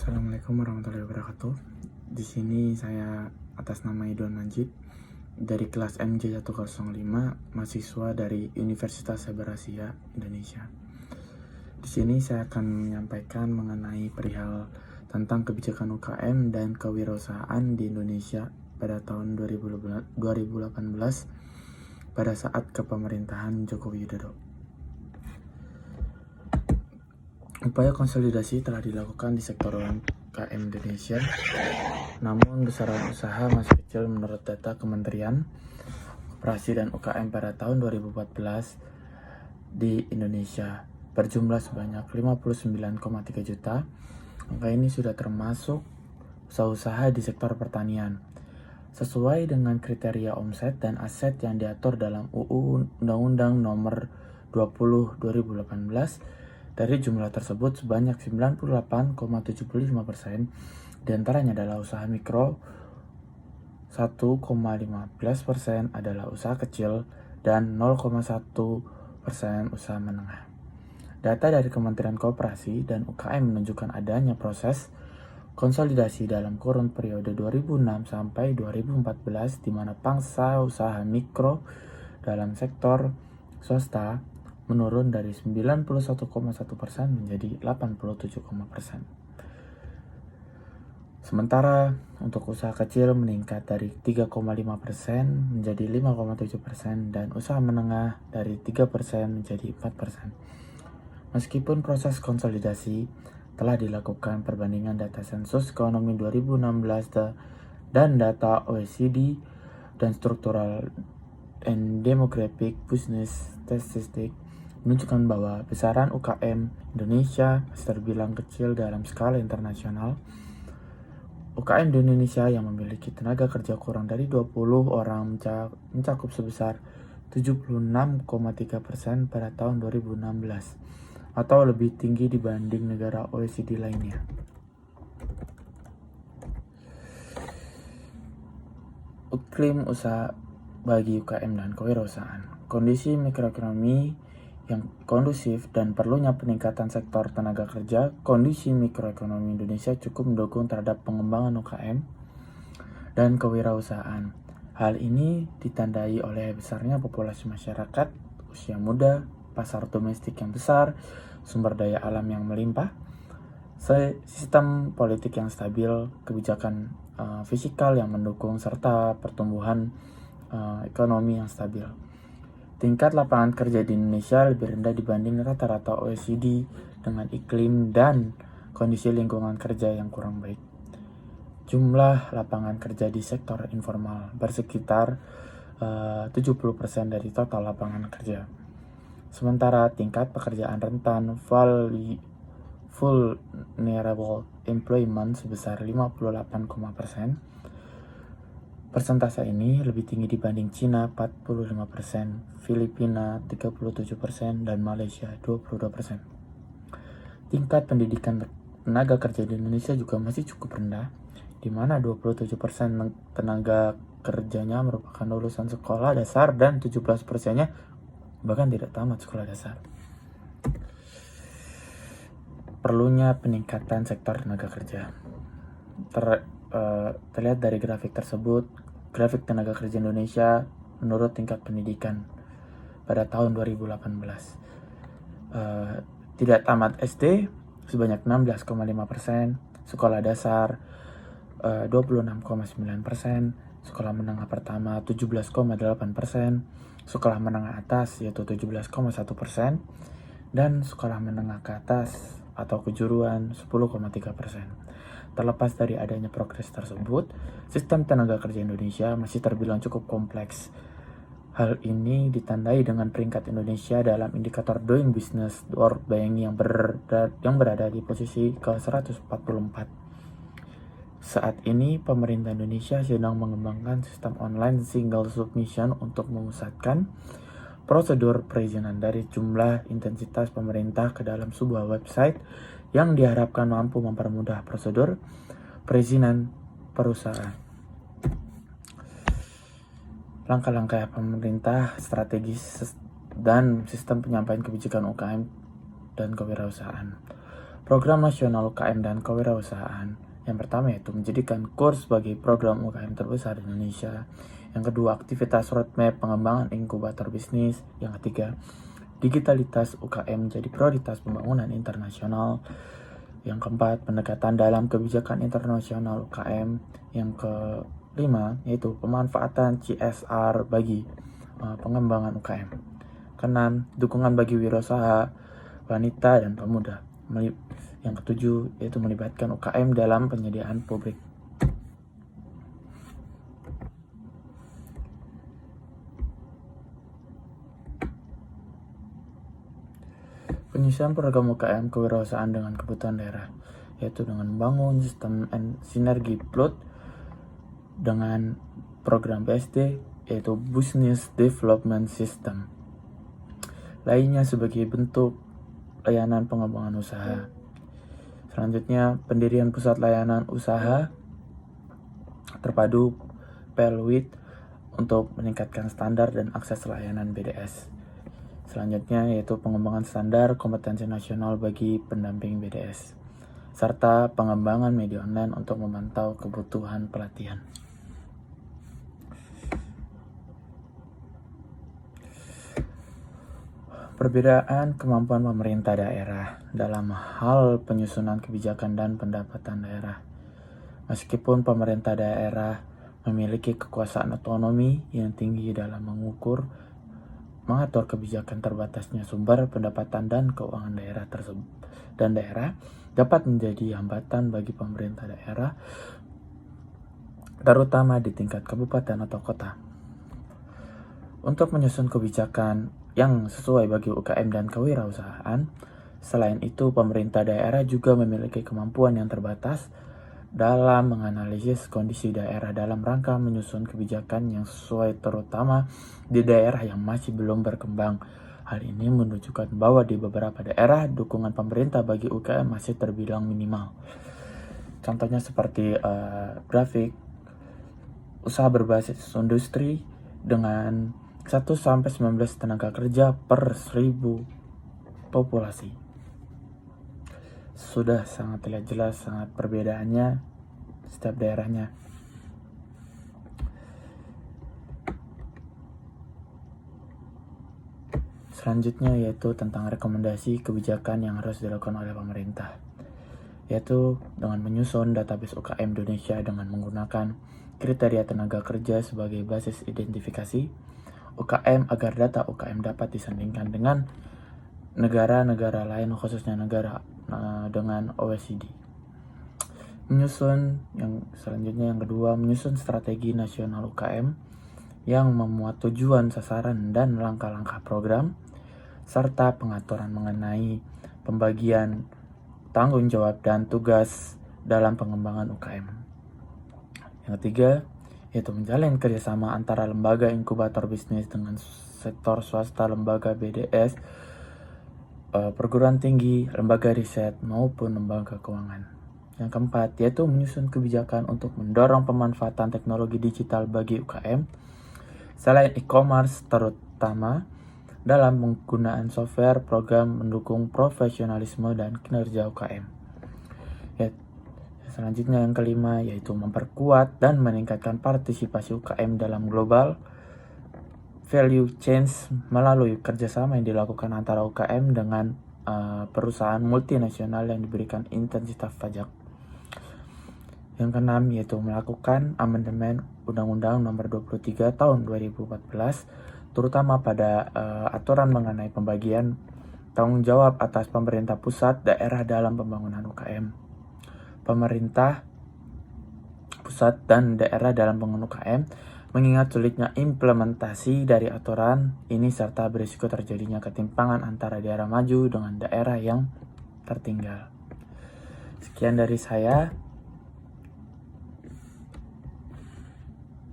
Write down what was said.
Assalamualaikum warahmatullahi wabarakatuh. Di sini saya atas nama Idwan Manjid dari kelas MJ105, mahasiswa dari Universitas Sabar Asia Indonesia. Di sini saya akan menyampaikan mengenai perihal tentang kebijakan UKM dan kewirausahaan di Indonesia pada tahun 2018 pada saat kepemerintahan Joko Widodo. Upaya konsolidasi telah dilakukan di sektor UMKM Indonesia, namun besaran usaha masih kecil menurut data Kementerian Koperasi dan UKM pada tahun 2014 di Indonesia berjumlah sebanyak 59,3 juta. Angka ini sudah termasuk usaha-usaha di sektor pertanian. Sesuai dengan kriteria omset dan aset yang diatur dalam UU Undang-Undang Nomor 20 2018, dari jumlah tersebut sebanyak 98,75% diantaranya adalah usaha mikro, 1,15% adalah usaha kecil, dan 0,1% usaha menengah. Data dari Kementerian Koperasi dan UKM menunjukkan adanya proses konsolidasi dalam kurun periode 2006 sampai 2014 di mana pangsa usaha mikro dalam sektor swasta menurun dari 91,1% menjadi 87,%. Sementara untuk usaha kecil meningkat dari 3,5% menjadi 5,7% dan usaha menengah dari 3% menjadi 4%. Meskipun proses konsolidasi telah dilakukan perbandingan data sensus ekonomi 2016 dan data OECD dan struktural and demographic business statistics menunjukkan bahwa besaran UKM Indonesia masih terbilang kecil dalam skala internasional. UKM di Indonesia yang memiliki tenaga kerja kurang dari 20 orang mencakup sebesar 76,3% pada tahun 2016 atau lebih tinggi dibanding negara OECD lainnya. Iklim usaha bagi UKM dan kewirausahaan. Kondisi mikroekonomi yang kondusif dan perlunya peningkatan sektor tenaga kerja, kondisi mikroekonomi Indonesia cukup mendukung terhadap pengembangan UKM dan kewirausahaan. Hal ini ditandai oleh besarnya populasi masyarakat, usia muda, pasar domestik yang besar, sumber daya alam yang melimpah, sistem politik yang stabil, kebijakan fiskal yang mendukung, serta pertumbuhan ekonomi yang stabil. Tingkat lapangan kerja di Indonesia lebih rendah dibanding rata-rata OECD dengan iklim dan kondisi lingkungan kerja yang kurang baik. Jumlah lapangan kerja di sektor informal bersekitar 70% dari total lapangan kerja. Sementara tingkat pekerjaan rentan vulnerable employment sebesar 58,%. Persentase ini lebih tinggi dibanding Cina 45%, Filipina 37%, dan Malaysia 22%. Tingkat pendidikan tenaga kerja di Indonesia juga masih cukup rendah, di mana 27% tenaga kerjanya merupakan lulusan sekolah dasar dan 17%-nya bahkan tidak tamat sekolah dasar. Perlunya peningkatan sektor tenaga kerja. Terlihat dari grafik tersebut, grafik tenaga kerja Indonesia menurut tingkat pendidikan pada tahun 2018. Tidak tamat SD sebanyak 16,5%, sekolah dasar 26,9%, sekolah menengah pertama 17,8%, sekolah menengah atas yaitu 17,1%, dan sekolah menengah ke atas atau kejuruan 10,3%. Terlepas dari adanya progres tersebut, sistem tenaga kerja Indonesia masih terbilang cukup kompleks. Hal ini ditandai dengan peringkat Indonesia dalam indikator Doing Business World Bank yang berada di posisi ke-144. Saat ini, pemerintah Indonesia sedang mengembangkan sistem online single submission untuk memusatkan prosedur perizinan dari jumlah intensitas pemerintah ke dalam sebuah website yang diharapkan mampu mempermudah prosedur perizinan perusahaan. Langkah-langkah pemerintah strategis dan sistem penyampaian kebijakan UKM dan kewirausahaan. Program Nasional UKM dan Kewirausahaan. Yang pertama yaitu menjadikan KUR sebagai program UKM terbesar di Indonesia. Yang kedua, aktivitas roadmap pengembangan inkubator bisnis. Yang ketiga, digitalitas UKM jadi prioritas pembangunan internasional. Yang keempat, pendekatan dalam kebijakan internasional UKM. Yang kelima, yaitu pemanfaatan CSR bagi pengembangan UKM. Keenam, dukungan bagi wirausaha, wanita, dan pemuda. Yang ketujuh, yaitu melibatkan UKM dalam penyediaan publik. Penyusunan program UKM kewirausahaan dengan kebutuhan daerah, yaitu dengan membangun sistem sinergi plot dengan program BSD, yaitu Business Development System. Lainnya sebagai bentuk layanan pengembangan usaha. Selanjutnya, pendirian pusat layanan usaha terpadu PLWIT untuk meningkatkan standar dan akses layanan BDS. Selanjutnya yaitu pengembangan standar kompetensi nasional bagi pendamping BDS, serta pengembangan media online untuk memantau kebutuhan pelatihan. Perbedaan kemampuan pemerintah daerah dalam hal penyusunan kebijakan dan pendapatan daerah. Meskipun pemerintah daerah memiliki kekuasaan otonomi yang tinggi dalam mengatur kebijakan, terbatasnya sumber pendapatan dan keuangan daerah tersebut dan daerah dapat menjadi hambatan bagi pemerintah daerah, terutama di tingkat kabupaten atau kota, untuk menyusun kebijakan yang sesuai bagi UKM dan kewirausahaan. Selain itu, pemerintah daerah juga memiliki kemampuan yang terbatas dalam menganalisis kondisi daerah dalam rangka menyusun kebijakan yang sesuai, terutama di daerah yang masih belum berkembang. Hal ini menunjukkan bahwa di beberapa daerah dukungan pemerintah bagi UKM masih terbilang minimal. Contohnya seperti grafik usaha berbasis industri dengan 1-19 tenaga kerja per 1000 populasi. Sudah sangat terlihat jelas sangat perbedaannya setiap daerahnya. Selanjutnya yaitu tentang rekomendasi kebijakan yang harus dilakukan oleh pemerintah, yaitu dengan menyusun database UKM Indonesia dengan menggunakan kriteria tenaga kerja sebagai basis identifikasi UKM agar data UKM dapat disandingkan dengan negara-negara lain, khususnya negara dengan OECD. Selanjutnya yang kedua, menyusun strategi nasional UKM yang memuat tujuan, sasaran, dan langkah-langkah program, serta pengaturan mengenai pembagian tanggung jawab dan tugas dalam pengembangan UKM. Yang ketiga, yaitu menjalin kerjasama antara lembaga inkubator bisnis dengan sektor swasta, lembaga BDS, perguruan tinggi, lembaga riset, maupun lembaga keuangan. Yang keempat, yaitu menyusun kebijakan untuk mendorong pemanfaatan teknologi digital bagi UKM, selain e-commerce, terutama dalam penggunaan software program mendukung profesionalisme dan kinerja UKM. Selanjutnya yang kelima, yaitu memperkuat dan meningkatkan partisipasi UKM dalam global value chain melalui kerjasama yang dilakukan antara UKM dengan perusahaan multinasional yang diberikan intensitas pajak. Yang keenam, yaitu melakukan amandemen Undang-Undang Nomor 23 Tahun 2014, terutama pada aturan mengenai pembagian tanggung jawab atas pemerintah pusat daerah dalam pembangunan UKM. Pemerintah pusat dan daerah dalam pembangunan UKM mengingat sulitnya implementasi dari aturan ini serta berisiko terjadinya ketimpangan antara daerah maju dengan daerah yang tertinggal. Sekian dari saya.